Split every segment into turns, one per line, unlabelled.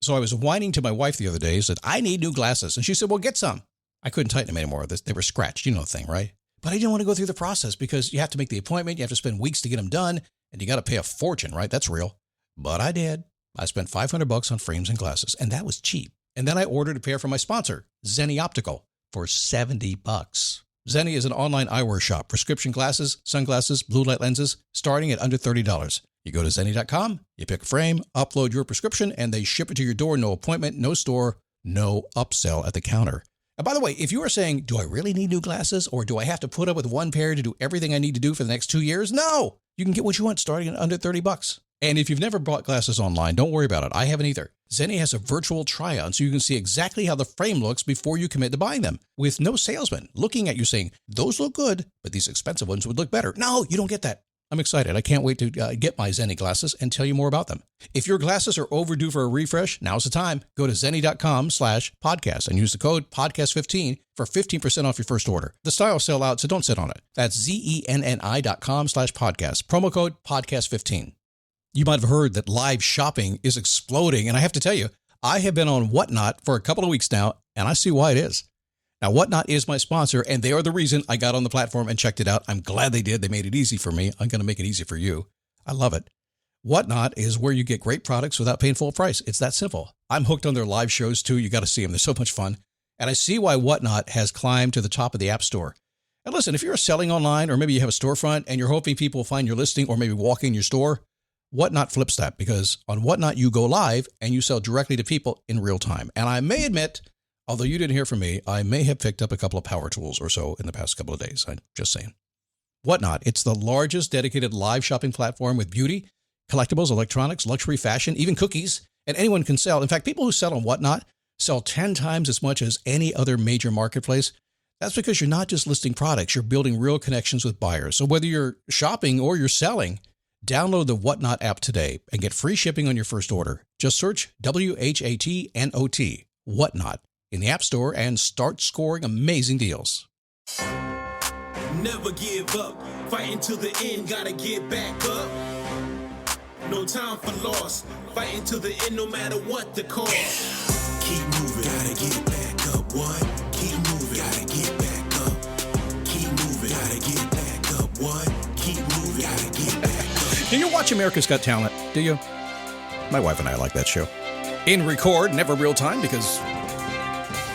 So I was whining to my wife the other day, said, I need new glasses. And she said, well, get some. I couldn't tighten them anymore. They were scratched. You know the thing, right? But I didn't want to go through the process because you have to make the appointment. You have to spend weeks to get them done. And you got to pay a fortune, right? That's real. But I did. I spent $500 on frames and glasses, and that was cheap. And then I ordered a pair from my sponsor, Zenni Optical, for $70. Zenni is an online eyewear shop. Prescription glasses, sunglasses, blue light lenses, starting at under $30. You go to Zenni.com, you pick a frame, upload your prescription, and they ship it to your door. No appointment, no store, no upsell at the counter. And by the way, if you are saying, do I really need new glasses, or do I have to put up with one pair to do everything I need to do for the next 2 years? No! You can get what you want starting at under $30. And if you've never bought glasses online, don't worry about it. I haven't either. Zenni has a virtual try-on so you can see exactly how the frame looks before you commit to buying them, with no salesman looking at you saying, those look good, but these expensive ones would look better. No, you don't get that. I'm excited. I can't wait to get my Zenni glasses and tell you more about them. If your glasses are overdue for a refresh, now's the time. Go to Zenni.com/podcast and use the code podcast15 for 15% off your first order. The styles sell out, so don't sit on it. That's Zenni.com/podcast. Promo code podcast15. You might have heard that live shopping is exploding, and I have to tell you, I have been on Whatnot for a couple of weeks now, and I see why it is. Now, Whatnot is my sponsor, and they are the reason I got on the platform and checked it out. I'm glad they did. They made it easy for me. I'm going to make it easy for you. I love it. Whatnot is where you get great products without paying full price. It's that simple. I'm hooked on their live shows, too. You got to see them. They're so much fun. And I see why Whatnot has climbed to the top of the App Store. And listen, if you're selling online, or maybe you have a storefront, and you're hoping people will find your listing or maybe walk in your store, Whatnot flips that, because on Whatnot, you go live and you sell directly to people in real time. And I may admit, although you didn't hear from me, I may have picked up a couple of power tools or so in the past couple of days. I'm just saying. Whatnot, it's the largest dedicated live shopping platform with beauty, collectibles, electronics, luxury, fashion, even cookies, and anyone can sell. In fact, people who sell on Whatnot sell 10 times as much as any other major marketplace. That's because you're not just listing products, you're building real connections with buyers. So whether you're shopping or you're selling, download the Whatnot app today and get free shipping on your first order. Just search WHATNOT, Whatnot, in the App Store and start scoring amazing deals.
Never give up, fighting till the end, gotta get back up. No time for loss, fighting till the end no matter what the cost. Keep moving, gotta get back up, what? Keep moving, gotta get back up. Keep moving, gotta get back up, what? Keep moving, gotta get back up.
Do you watch America's Got Talent? Do you? My wife and I like that show. In record, never real time, because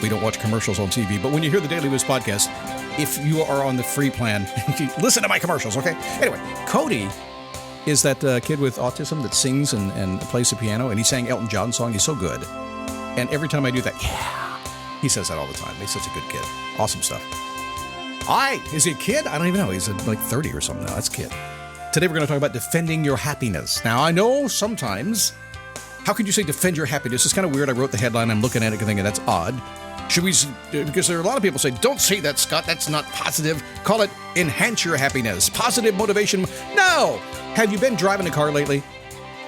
we don't watch commercials on TV. But when you hear the Daily Boost podcast, if you are on the free plan, listen to my commercials, okay? Anyway, Cody is that kid with autism that sings and plays the piano, and he sang Elton John's song. He's so good. And every time I do that, yeah, he says that all the time. He's such a good kid. Awesome stuff. Is he a kid? I don't even know. He's like 30 or something now. That's a kid. Today we're going to talk about defending your happiness. Now, I know sometimes, how could you say defend your happiness? It's kind of weird. I wrote the headline. I'm looking at it thinking that's odd. Should we, because there are a lot of people say, don't say that, Scott. That's not positive. Call it enhance your happiness. Positive motivation. No. Have you been driving a car lately?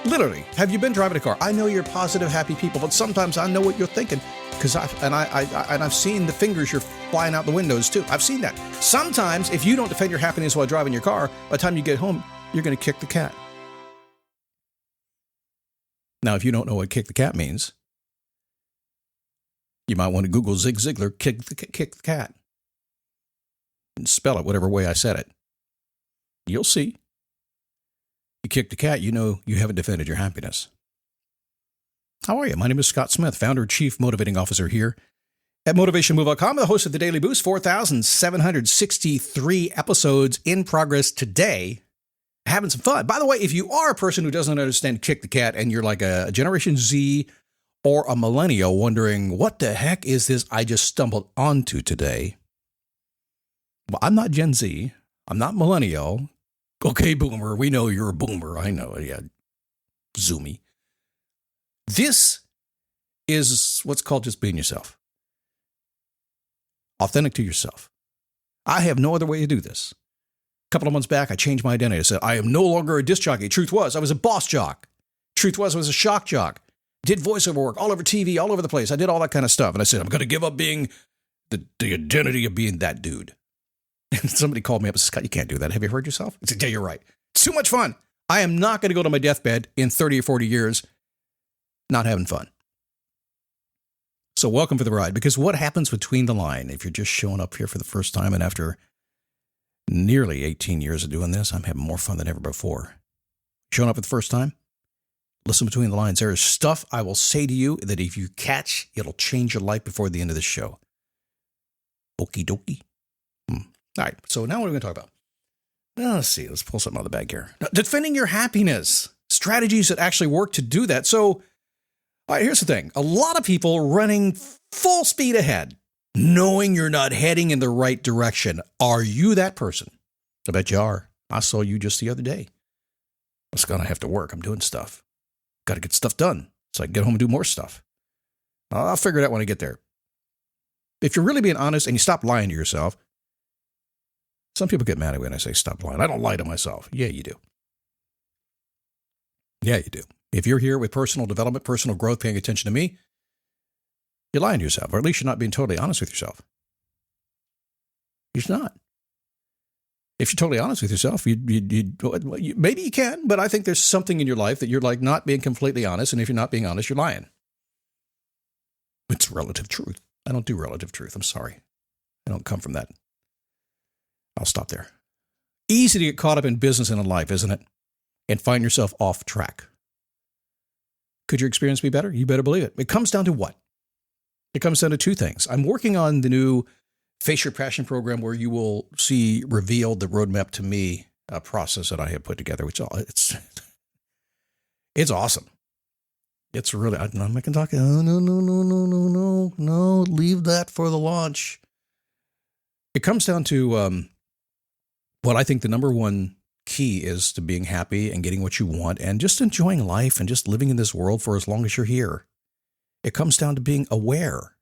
Literally, have you been driving a car? I know you're positive, happy people, but sometimes I know what you're thinking, because I've seen the fingers you're flying out the windows too. I've seen that. Sometimes, if you don't defend your happiness while driving your car, by the time you get home, you're going to kick the cat. Now, if you don't know what kick the cat means, you might want to Google Zig Ziglar, kick the cat, and spell it whatever way I said it. You'll see. You kick the cat, you know you haven't defended your happiness. How are you? My name is Scott Smith, founder, chief motivating officer here at motivationmove.com, the host of the Daily Boost, 4,763 episodes in progress today. Having some fun. By the way, if you are a person who doesn't understand kick the cat and you're like a Generation Z or a millennial wondering, what the heck is this I just stumbled onto today? Well, I'm not Gen Z. I'm not millennial. Okay, boomer. We know you're a boomer. I know. Yeah. Zoomy. This is what's called just being yourself. Authentic to yourself. I have no other way to do this. A couple of months back, I changed my identity. I said, I am no longer a disc jockey. Truth was, I was a boss jock. Truth was, I was a shock jock. Did voiceover work all over TV, all over the place. I did all that kind of stuff. And I said, I'm going to give up being the identity of being that dude. And somebody called me up and said, Scott, you can't do that. Have you heard yourself? I said, yeah, you're right. It's too much fun. I am not going to go to my deathbed in 30 or 40 years not having fun. So welcome for the ride, because what happens between the line, if you're just showing up here for the first time and after nearly 18 years of doing this, I'm having more fun than ever before. Showing up for the first time, listen between the lines. There is stuff I will say to you that if you catch, it'll change your life before the end of this show. Okie dokie. All right, so now what are we going to talk about? Let's see. Let's pull something out of the bag here. Now, defending your happiness. Strategies that actually work to do that. So, all right, here's the thing. A lot of people running full speed ahead, knowing you're not heading in the right direction. Are you that person? I bet you are. I saw you just the other day. I was going to have to work. I'm doing stuff. Got to get stuff done so I can get home and do more stuff. I'll figure it out when I get there. If you're really being honest and you stop lying to yourself, some people get mad at me when I say stop lying. I don't lie to myself. Yeah, you do. Yeah, you do. If you're here with personal development, personal growth, paying attention to me, you're lying to yourself, or at least you're not being totally honest with yourself. You're not. If you're totally honest with yourself, maybe you can, but I think there's something in your life that you're like not being completely honest, and if you're not being honest, you're lying. It's relative truth. I don't do relative truth. I'm sorry. I don't come from that. I'll stop there. Easy to get caught up in business and in life, isn't it? And find yourself off track. Could your experience be better? You better believe it. It comes down to what? It comes down to two things. I'm working on the new Face Your Passion program where you will see revealed the roadmap to me process that I have put together, which it's awesome. It's really, I'm not making talk. No, leave that for the launch. It comes down to what I think the number one key is to being happy and getting what you want and just enjoying life and just living in this world for as long as you're here. It comes down to being aware.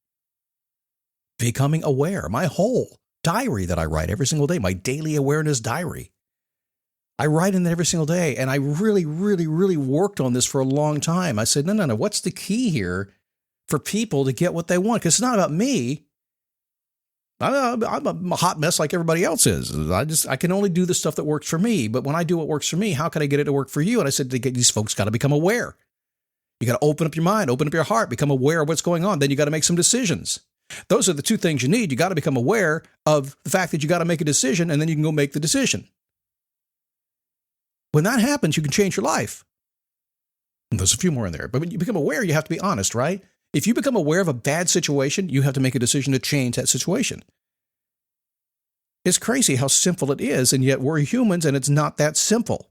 Becoming aware. My whole diary that I write every single day, my daily awareness diary. I write in it every single day, and I really, really, really worked on this for a long time. I said, no, what's the key here for people to get what they want? Because it's not about me. I'm a hot mess like everybody else is. I can only do the stuff that works for me. But when I do what works for me, how can I get it to work for you? And I said, these folks got to become aware. You got to open up your mind, open up your heart, become aware of what's going on. Then you got to make some decisions. Those are the two things you need. You got to become aware of the fact that you got to make a decision, and then you can go make the decision. When that happens, you can change your life. And there's a few more in there. But when you become aware, you have to be honest, right? If you become aware of a bad situation, you have to make a decision to change that situation. It's crazy how simple it is, and yet we're humans, and it's not that simple.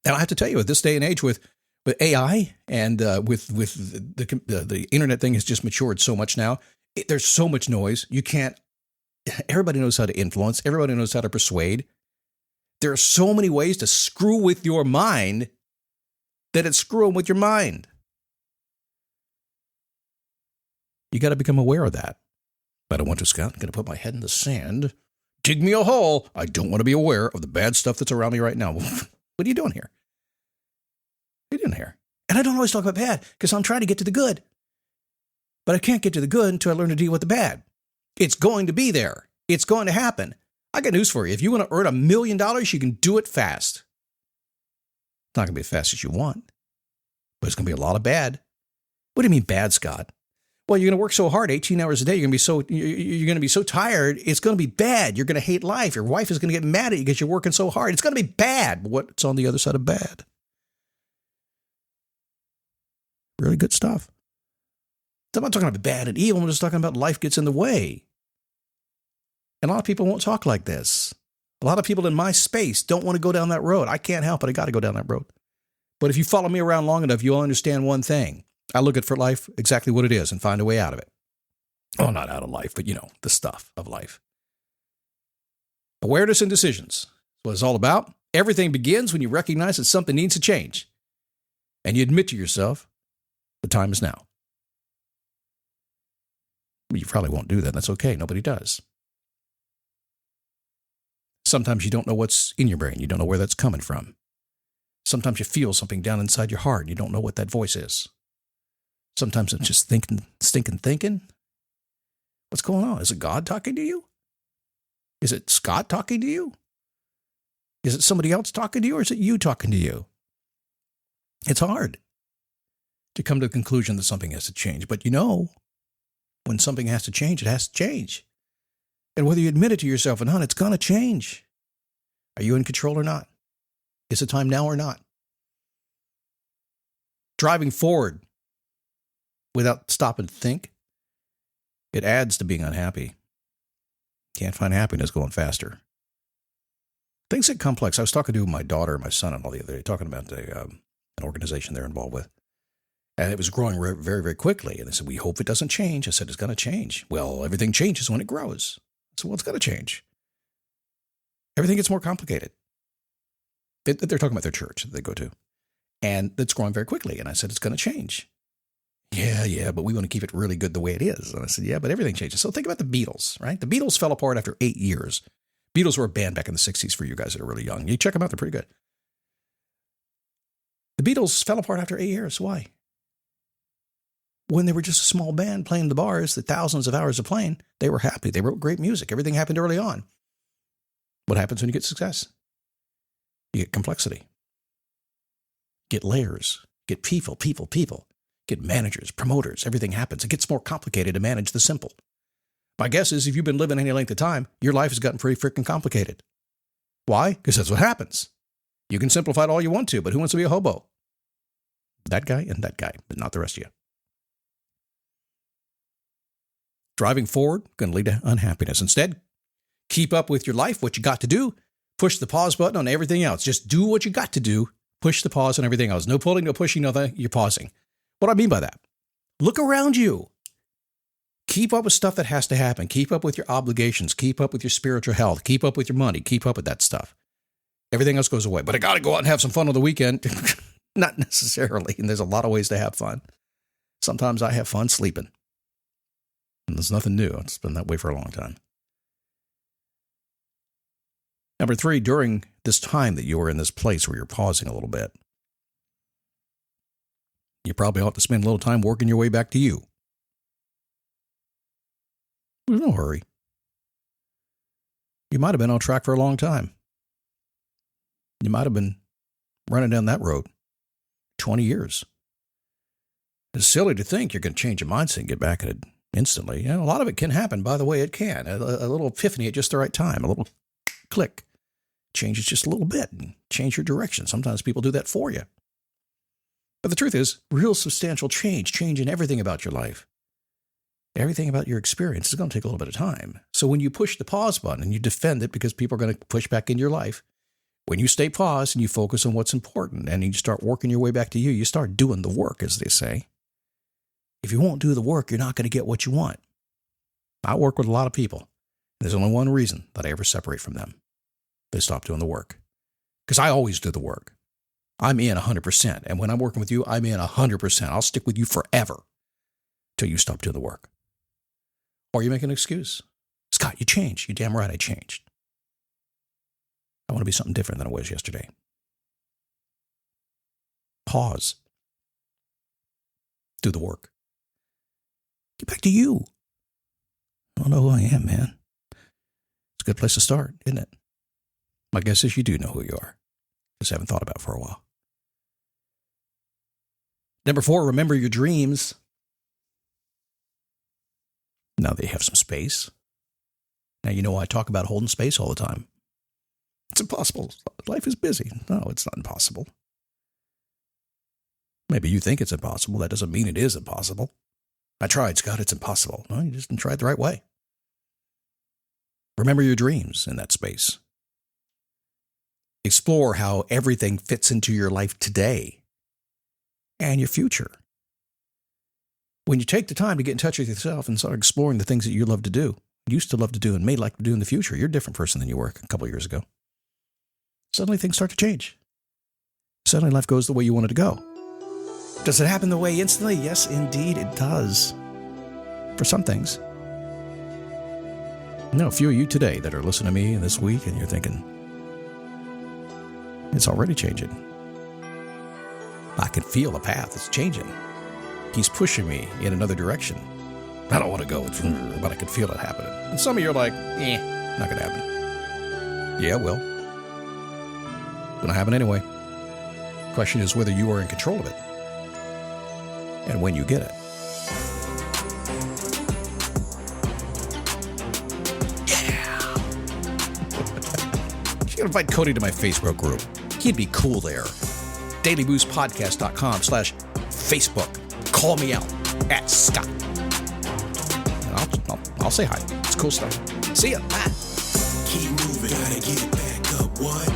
And I have to tell you, at this day and age with AI and with the internet thing has just matured so much now. There's so much noise. Everybody knows how to influence. Everybody knows how to persuade. There are so many ways to screw with your mind that it's screwing with your mind. You got to become aware of that. I don't want to, Scott. I'm going to put my head in the sand. Dig me a hole. I don't want to be aware of the bad stuff that's around me right now. What are you doing here? What are you doing here? And I don't always talk about bad because I'm trying to get to the good. But I can't get to the good until I learn to deal with the bad. It's going to be there. It's going to happen. I got news for you. If you want to earn $1 million, you can do it fast. It's not going to be as fast as you want, but it's going to be a lot of bad. What do you mean bad, Scott? Well, you're going to work so hard, 18 hours a day. You're going to be so tired. It's going to be bad. You're going to hate life. Your wife is going to get mad at you because you're working so hard. It's going to be bad. What's on the other side of bad? Really good stuff. I'm not talking about bad and evil. I'm just talking about life gets in the way. And a lot of people won't talk like this. A lot of people in my space don't want to go down that road. I can't help it. I got to go down that road. But if you follow me around long enough, you'll understand one thing. I look at for life exactly what it is and find a way out of it. Oh, not out of life, but the stuff of life. Awareness and decisions. That's what it's all about. Everything begins when you recognize that something needs to change. And you admit to yourself, the time is now. You probably won't do that. That's okay. Nobody does. Sometimes you don't know what's in your brain. You don't know where that's coming from. Sometimes you feel something down inside your heart and you don't know what that voice is. Sometimes it's just stinking thinking. What's going on? Is it God talking to you? Is it Scott talking to you? Is it somebody else talking to you, or is it you talking to you? It's hard to come to the conclusion that something has to change, but When something has to change, it has to change. And whether you admit it to yourself or not, it's going to change. Are you in control or not? Is it time now or not? Driving forward without stopping to think, it adds to being unhappy. Can't find happiness going faster. Things get complex. I was talking to my daughter and my son-in-law the other day, talking about an organization they're involved with. And it was growing very, very quickly. And they said, we hope it doesn't change. I said, it's going to change. Well, everything changes when it grows. I said, well, it's going to change. Everything gets more complicated. They're talking about their church that they go to. And it's growing very quickly. And I said, it's going to change. Yeah, but we want to keep it really good the way it is. And I said, yeah, but everything changes. So think about the Beatles, right? The Beatles fell apart after 8 years. Beatles were a band back in the 60s for you guys that are really young. You check them out, they're pretty good. The Beatles fell apart after 8 years. Why? When they were just a small band playing the bars, the thousands of hours of playing, they were happy. They wrote great music. Everything happened early on. What happens when you get success? You get complexity. Get layers. Get people. Get managers, promoters. Everything happens. It gets more complicated to manage the simple. My guess is if you've been living any length of time, your life has gotten pretty freaking complicated. Why? Because that's what happens. You can simplify it all you want to, but who wants to be a hobo? That guy and that guy, but not the rest of you. Driving forward can lead to unhappiness. Instead, keep up with your life, what you got to do. Push the pause button on everything else. Just do what you got to do. Push the pause on everything else. No pulling, no pushing, nothing. You're pausing. What do I mean by that? Look around you. Keep up with stuff that has to happen. Keep up with your obligations. Keep up with your spiritual health. Keep up with your money. Keep up with that stuff. Everything else goes away. But I got to go out and have some fun on the weekend. Not necessarily. And there's a lot of ways to have fun. Sometimes I have fun sleeping. And there's nothing new. It's been that way for a long time. Number 3, during this time that you are in this place where you're pausing a little bit, you probably ought to spend a little time working your way back to you. There's no hurry. You might have been on track for a long time. You might have been running down that road 20 years. It's silly to think you're going to change your mindset and get back at it instantly. A lot of it can happen. By the way, it can. A little epiphany at just the right time. A little click. Changes just a little bit and change your direction. Sometimes people do that for you. But the truth is, real substantial change in everything about your life, everything about your experience is going to take a little bit of time. So when you push the pause button and you defend it because people are going to push back into your life, when you stay paused and you focus on what's important and you start working your way back to you, you start doing the work, as they say. If you won't do the work, you're not going to get what you want. I work with a lot of people. There's only one reason that I ever separate from them. They stop doing the work. Because I always do the work. I'm in 100%. And when I'm working with you, I'm in 100%. I'll stick with you forever till you stop doing the work. Or you make an excuse. Scott, you changed. You're damn right I changed. I want to be something different than I was yesterday. Pause. Do the work. Get back to you. I don't know who I am, man. It's a good place to start, isn't it? My guess is you do know who you are. Just haven't thought about it for a while. Number 4, remember your dreams. Now they have some space. Now, you know I talk about holding space all the time. It's impossible. Life is busy. No, it's not impossible. Maybe you think it's impossible. That doesn't mean it is impossible. I tried, Scott. It's impossible. No, you just didn't try it the right way. Remember your dreams in that space. Explore how everything fits into your life today and your future. When you take the time to get in touch with yourself and start exploring the things that you love to do, used to love to do, and may like to do in the future, you're a different person than you were a couple of years ago. Suddenly things start to change. Suddenly life goes the way you want it to go. Does it happen the way instantly? Yes, indeed it does. For some things. I know a few of you today that are listening to me this week and you're thinking, it's already changing. I can feel the path. It's changing. He's pushing me in another direction. I don't want to go, but I can feel it happening. And some of you are like, not going to happen. Yeah, well, going to happen anyway. Question is whether you are in control of it and when you get it. invite Cody to my Facebook group. He'd be cool there. dailyboostpodcast.com/Facebook. Call me out at Scott. And I'll say hi. It's cool stuff. See ya. Bye.
Keep moving, gotta get back up. What?